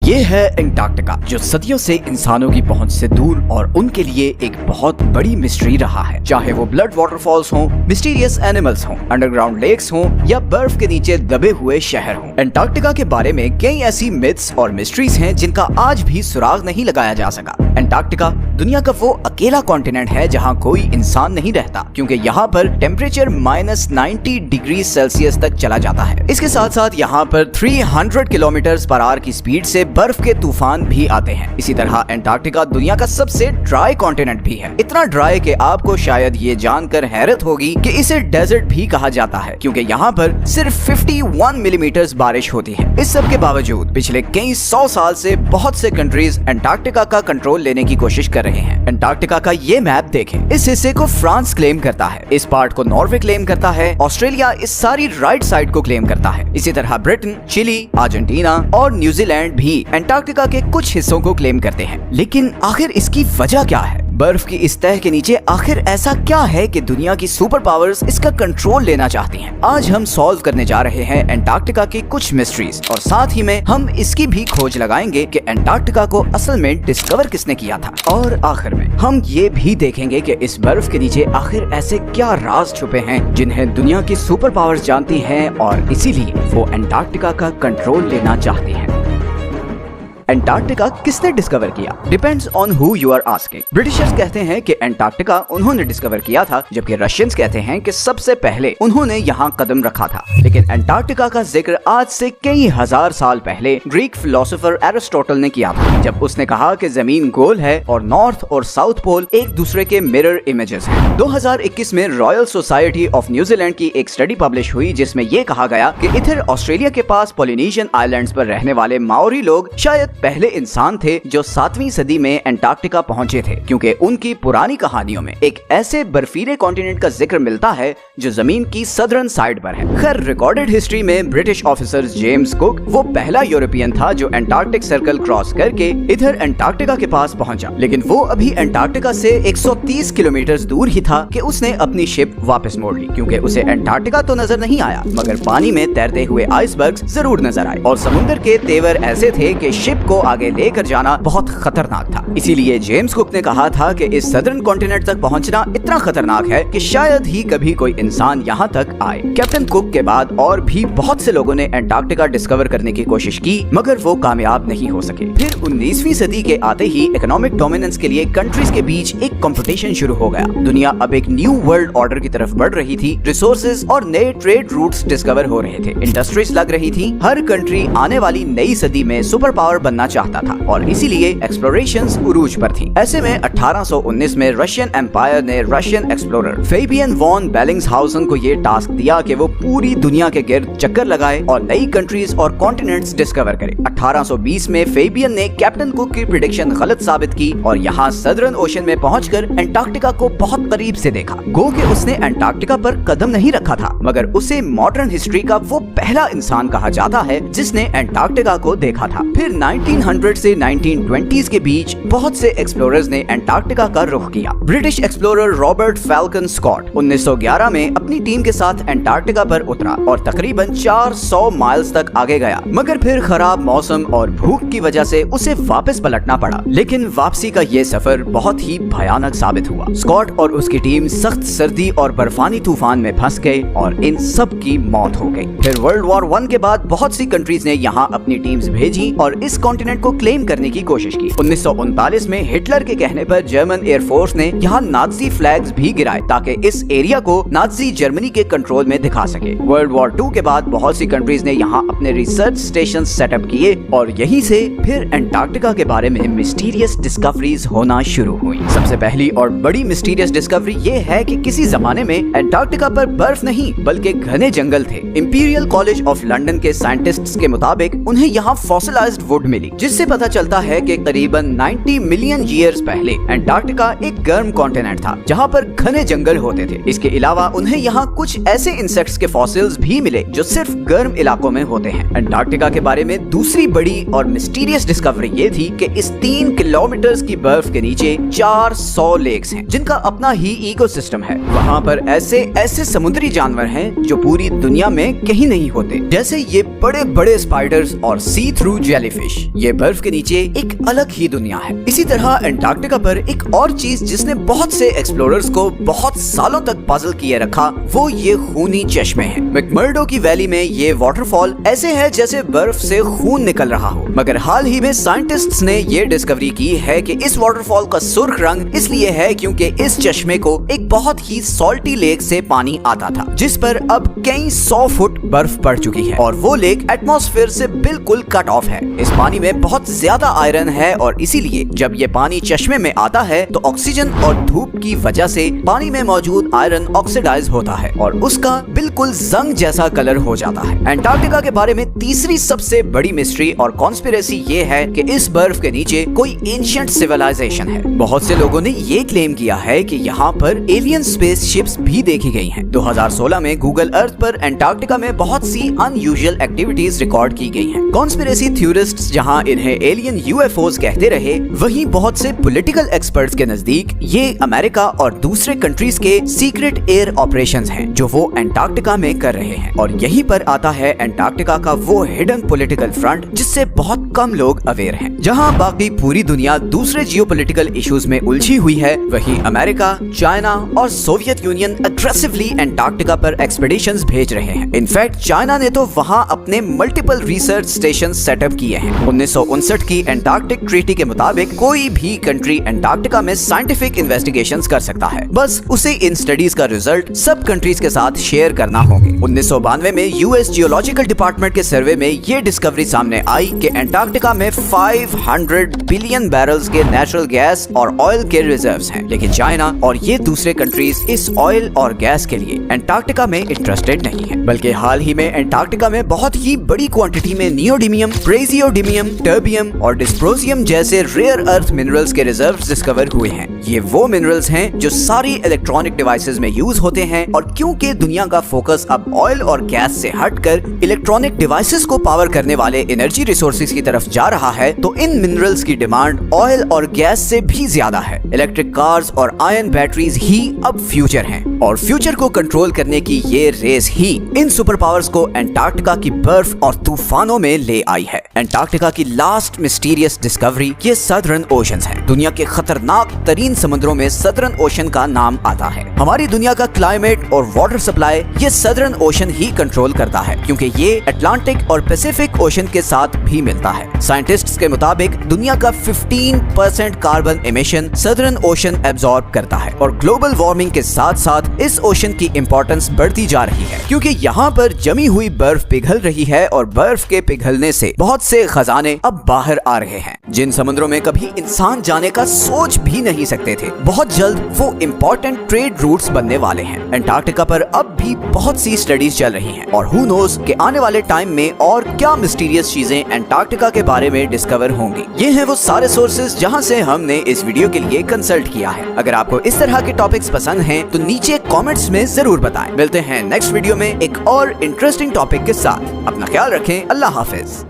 ये है एंटार्क्टिका, जो सदियों से इंसानों की पहुंच से दूर और उनके लिए एक बहुत बड़ी मिस्ट्री रहा है। चाहे वो ब्लड वाटरफॉल्स हों, मिस्टीरियस एनिमल्स हों, अंडरग्राउंड लेक्स हों या बर्फ के नीचे दबे हुए शहर हों, एंटार्क्टिका के बारे में कई ऐसी मिथ्स और मिस्ट्रीज हैं जिनका आज भी सुराग नहीं लगाया जा सका। एंटार्क्टिका दुनिया का वो अकेला कॉन्टिनेंट है जहाँ कोई इंसान नहीं रहता, क्योंकि यहाँ पर टेम्परेचर -90 डिग्री सेल्सियस तक चला जाता है। इसके साथ साथ यहाँ पर 300 किलोमीटर/आवर की स्पीड से बर्फ के तूफान भी आते हैं। इसी तरह एंटार्क्टिका दुनिया का सबसे ड्राई कॉन्टिनेंट भी है। इतना ड्राई कि आपको शायद ये जानकर हैरत होगी कि इसे डेजर्ट भी कहा जाता है, क्योंकि यहाँ पर सिर्फ 51 मिलीमीटर बारिश होती है। इस सब के बावजूद पिछले कई 100 साल से बहुत से कंट्रीज एंटार्क्टिका का कंट्रोल लेने की कोशिश कर रहे हैं। एंटार्क्टिका का ये मैप देखें। इस हिस्से को फ्रांस क्लेम करता है, इस पार्ट को नॉर्वे क्लेम करता है, ऑस्ट्रेलिया इस सारी राइट साइड को क्लेम करता है। इसी तरह ब्रिटेन, चिली, अर्जेंटीना और न्यूजीलैंड भी एंटार्क्टिका के कुछ हिस्सों को क्लेम करते हैं। लेकिन आखिर इसकी वजह क्या है? बर्फ की इस तह के नीचे आखिर ऐसा क्या है कि दुनिया की सुपर पावर्स इसका कंट्रोल लेना चाहती हैं? आज हम सॉल्व करने जा रहे हैं एंटार्क्टिका की कुछ मिस्ट्रीज, और साथ ही में हम इसकी भी खोज लगाएंगे कि एंटार्क्टिका को असल में डिस्कवर किसने किया था। और आखिर में हम ये भी देखेंगे कि इस बर्फ के नीचे आखिर ऐसे क्या राज छुपे हैं जिन्हें दुनिया की सुपर पावर्स जानती हैं और इसीलिए वो एंटार्क्टिका का कंट्रोल लेना चाहती हैं। एंटार्क्टिका किसने डिस्कवर किया? Depends on who you are asking. Britishers कहते हैं कि एंटार्क्टिका उन्होंने डिस्कवर किया था, जबकि रशियंस कहते हैं कि सबसे पहले उन्होंने यहाँ कदम रखा था। लेकिन एंटार्क्टिका का जिक्र आज से कई हजार साल पहले ग्रीक फिलोसोफर एरिस्टोटल ने किया था, जब उसने कहा कि जमीन गोल है और नॉर्थ और साउथ पोल एक दूसरे के मिरर इमेजेस हैं। 2021 में रॉयल सोसाइटी ऑफ न्यूजीलैंड की एक स्टडी पब्लिश हुई, जिसमें ये कहा गया कि इधर ऑस्ट्रेलिया के पास पोलिनेशियन आइलैंड्स पर रहने वाले माओरी लोग शायद पहले इंसान थे जो 7वीं सदी में एंटार्क्टिका पहुंचे थे, क्योंकि उनकी पुरानी कहानियों में एक ऐसे बर्फीले कॉन्टिनेंट का जिक्र मिलता है जो जमीन की सदर्न साइड पर है। खैर, रिकॉर्डेड हिस्ट्री में ब्रिटिश ऑफिसर जेम्स कुक वो पहला यूरोपियन था जो एंटार्क्टिक सर्कल क्रॉस करके इधर एंटार्क्टिका के पास पहुंचा। लेकिन वो अभी एंटार्क्टिका से 130 किलोमीटर दूर ही था कि उसने अपनी शिप वापस मोड़ ली, क्योंकि उसे एंटार्क्टिका तो नजर नहीं आया, मगर पानी में तैरते हुए आइसबर्ग्स जरूर नजर आए, और समुद्र के तेवर ऐसे थे कि शिप को आगे लेकर जाना बहुत खतरनाक था। इसीलिए जेम्स कुक ने कहा था कि इस सदर्न कॉन्टिनेंट तक पहुंचना इतना खतरनाक है कि शायद ही कभी कोई इंसान यहाँ तक आए। कैप्टन कुक के बाद और भी बहुत से लोगों ने एंटार्क्टिका डिस्कवर करने की कोशिश की, मगर वो कामयाब नहीं हो सके। फिर 19वीं सदी के आते ही इकोनॉमिक डोमिनेंस के लिए कंट्रीज के बीच एक कंपटीशन शुरू हो गया। दुनिया अब एक न्यू वर्ल्ड ऑर्डर की तरफ बढ़ रही थी। रिसोर्सेज और नए ट्रेड रूट्स डिस्कवर हो रहे थे, इंडस्ट्रीज लग रही थी। हर कंट्री आने वाली नई सदी में सुपर पावर बनना चाहता था, और इसीलिए एक्सप्लोरेशंस उरूज पर थी। ऐसे में 1819 में रशियन एम्पायर ने रशियन एक्सप्लोरर फेबियन वॉन बेलिंग्सहाउसन को ये टास्क दिया कि वो पूरी दुनिया के गिर्द चक्कर लगाए और नई कंट्रीज और कॉन्टिनेंट्स डिस्कवर करे। 1820 में फेबियन ने कैप्टन कुक की प्रेडिक्शन गलत साबित की और यहाँ सदर्न ओशन में पहुंचकर एंटार्क्टिका को बहुत करीब से देखा। गो कि उसने एंटार्क्टिका पर कदम नहीं रखा था, मगर उसे मॉडर्न हिस्ट्री का वो पहला इंसान कहा जाता है जिसने एंटार्क्टिका को देखा था। फिर 1900 से 1920s के बीच बहुत से एक्सप्लोरर्स ने एंटार्क्टिका का रुख किया। British explorer Robert Falcon Scott 1911 में अपनी टीम के साथ एंटार्क्टिका पर उतरा और तकरीबन 400 माइल्स तक आगे गया, मगर फिर खराब मौसम और भूख की वजह से उसे वापस पलटना पड़ा। लेकिन वापसी का ये सफर बहुत ही भयानक साबित हुआ। स्कॉट और उसकी टीम सख्त सर्दी और बर्फानी तूफान में फंस गए और इन सब की मौत हो गई। फिर वर्ल्ड वॉर 1 के बाद बहुत सी कंट्रीज ने यहाँ अपनी टीम्स भेजी और इस कॉन्टिनेंट को क्लेम करने की कोशिश की। 1939 में हिटलर के कहने पर जर्मन एयरफोर्स ने यहाँ नाजी फ्लैग्स भी गिराए ताकि इस एरिया को नाजी जर्मनी के कंट्रोल में दिखा सके। वर्ल्ड वॉर 2 के बाद बहुत सी कंट्रीज ने यहाँ अपने रिसर्च स्टेशन सेटअप किए और यहीं से फिर एंटार्क्टिका के बारे में मिस्टीरियस डिस्कवरीज होना शुरू हुई। सबसे पहली और बड़ी मिस्टीरियस डिस्कवरी ये है कि किसी जमाने में एंटार्क्टिका पर बर्फ नहीं बल्कि घने जंगल थे। इंपीरियल कॉलेज ऑफ लंदन के साइंटिस्ट्स के मुताबिक उन्हें यहाँ फॉसिलाइज्ड वुड मिली, जिससे पता चलता है कि करीबन 90 मिलियन ईयर्स पहले एंटार्क्टिका एक गर्म कॉन्टिनेंट था जहाँ पर घने जंगल होते थे। इसके अलावा उन्हें यहाँ कुछ ऐसे इंसेक्ट्स के फॉसिल्स भी मिले जो सिर्फ गर्म इलाकों में होते हैं। एंटार्क्टिका के बारे में दूसरी बड़ी और मिस्टीरियस डिस्कवरी ये थी कि इस 3 किलोमीटर की बर्फ के नीचे 400 लेक्स हैं जिनका अपना ही इकोसिस्टम है। वहाँ पर ऐसे समुद्री जानवर हैं जो पूरी दुनिया में कहीं नहीं होते, जैसे ये बड़े बड़े स्पाइडर्स और सी थ्रू जेलीफिश। ये ये बर्फ के नीचे एक अलग ही दुनिया है। इसी तरह एंटार्क्टिका पर एक और चीज जिसने बहुत से एक्सप्लोरर्स को बहुत सालों तक पजल किए रखा, वो ये खूनी चश्मे हैं। मैकमर्डो की वैली में ये वाटरफॉल ऐसे है जैसे बर्फ से खून निकल रहा हो। मगर हाल ही में साइंटिस्ट्स ने ये डिस्कवरी की है कि इस वाटरफॉल का सुर्ख रंग इसलिए है क्योंकि इस चश्मे को एक बहुत ही सॉल्टी लेक से पानी आता था, जिस पर अब कई 100 फुट बर्फ पड़ चुकी है और वो लेक एटमॉस्फेयर से बिल्कुल कट ऑफ है। इस पानी में बहुत ज्यादा आयरन है और इसीलिए जब ये पानी चश्मे में आता है तो ऑक्सीजन और धूप की वजह से पानी में मौजूद आयरन ऑक्सीडाइज होता है और उसका बिल्कुल जंग जैसा कलर हो जाता है। एंटार्क्टिका के बारे में तीसरी सबसे बड़ी मिस्ट्री और कॉन्स्पिरेसी ये है कि इस बर्फ के नीचे कोई एंशिएंट सिविलाइजेशन है। बहुत से लोगों ने ये क्लेम किया है कि यहाँ पर एलियन स्पेसशिप्स भी देखी गई हैं। 2016 में गूगल अर्थ पर एंटार्क्टिका में बहुत सी अनयूजुअल एक्टिविटीज रिकॉर्ड की गई हैं। कॉन्स्पिरेसी थ्योरिस्ट्स जहां इन्हें एलियन यूएफओज कहते रहे, वहीं बहुत से पॉलिटिकल एक्सपर्ट्स के नजदीक ये अमेरिका और दूसरे कंट्रीज के सीक्रेट एयर ऑपरेशंस हैं जो वो एंटार्क्टिका में कर रहे हैं। और यहीं पर आता है एंटार्क्टिका का वो हिडन पॉलिटिकल फ्रंट जिससे बहुत कम लोग अवेयर हैं। जहां बाकी पूरी दुनिया दूसरे जियोपॉलिटिकल इश्यूज में उलझी हुई है, वहीं अमेरिका, चाइना और सोवियत यूनियन अग्रेसिवली एंटार्क्टिका पर एक्सपेडिशंस भेज रहे हैं। इनफैक्ट चाइना ने तो वहां अपने मल्टीपल रिसर्च स्टेशन सेटअप किए हैं। 1959 की एंटार्क्टिक ट्रीटी के मुताबिक कोई भी कंट्री एंटार्क्टिका में साइंटिफिक इन्वेस्टिगेशंस कर सकता है, बस उसे इन स्टडीज का रिजल्ट सब कंट्रीज के साथ शेयर करना होंगे। 1992 में यूएस जियोलॉजिकल डिपार्टमेंट के सर्वे में ये डिस्कवरी सामने आई कि एंटार्क्टिका में 500 बिलियन बैरल्स के नेचुरल गैस और ऑयल के रिजर्व्स हैं, लेकिन चाइना और ये दूसरे कंट्रीज इस ऑयल और गैस के लिए एंटार्क्टिका में इंटरेस्टेड नहीं है। बल्कि हाल ही में एंटार्क्टिका में बहुत ही बड़ी क्वांटिटी में नियोडिमियम, प्रेसियोडिमियम, टर्बियम और डिस्प्रोसियम जैसे रेयर अर्थ मिनरल्स के रिजर्व्स डिस्कवर हुए हैं। ये वो मिनरल्स हैं जो सारी इलेक्ट्रॉनिक डिवाइसेस में यूज होते हैं और क्योंकि दुनिया का फोकस अब ऑयल और गैस से हटकर इलेक्ट्रॉनिक डिवाइसेस को पावर करने वाले एनर्जी रिसोर्सेज की तरफ जा रहा है, तो इन मिनरल्स की डिमांड ऑयल और गैस से भी ज्यादा है। इलेक्ट्रिक कार्स और आयन बैटरीज ही अब फ्यूचर हैं और फ्यूचर को कंट्रोल करने की ये रेस ही इन सुपर पावर्स को एंटार्क्टिका की बर्फ और तूफानों में ले आई है। एंटार्क्टिका की लास्ट मिस्टीरियस डिस्कवरी ये सदर्न ओशंस है। दुनिया के खतरनाक तरीन समुद्रों में सदर्न ओशन का नाम आता है। हमारी दुनिया का क्लाइमेट और वाटर सप्लाई ये सदर्न ओशन ही कंट्रोल करता है, क्योंकि ये अटलांटिक और पैसिफिक ओशन के साथ भी मिलता है। साइंटिस्ट्स के मुताबिक दुनिया का 15% carbon emission southern ocean absorb करता है और ग्लोबल वार्मिंग के साथ साथ इस ओशन की इंपॉर्टेंस बढ़ती जा रही है, क्योंकि यहाँ पर जमी हुई बर्फ पिघल रही है और बर्फ के पिघलने से बहुत से खजाने अब बाहर आ रहे हैं जिन समुद्रों में कभी इंसान जाने का सोच भी नहीं सकते थे। बहुत जल्द वो इम्पोर्टेंट ट्रेड रूट्स बनने वाले हैं। एंटार्क्टिका पर अब भी बहुत सी स्टडीज चल रही हैं और हु नोज कि आने वाले टाइम में और क्या मिस्टीरियस चीजें एंटार्क्टिका के बारे में डिस्कवर होंगी। ये हैं वो सारे सोर्सेज जहां से हमने इस वीडियो के लिए कंसल्ट किया है। अगर आपको इस तरह के टॉपिक्स पसंद हैं तो नीचे कमेंट्स में जरूर बताएं। मिलते हैं नेक्स्ट वीडियो में एक और इंटरेस्टिंग टॉपिक के साथ। अपना ख्याल रखें। अल्लाह हाफिज।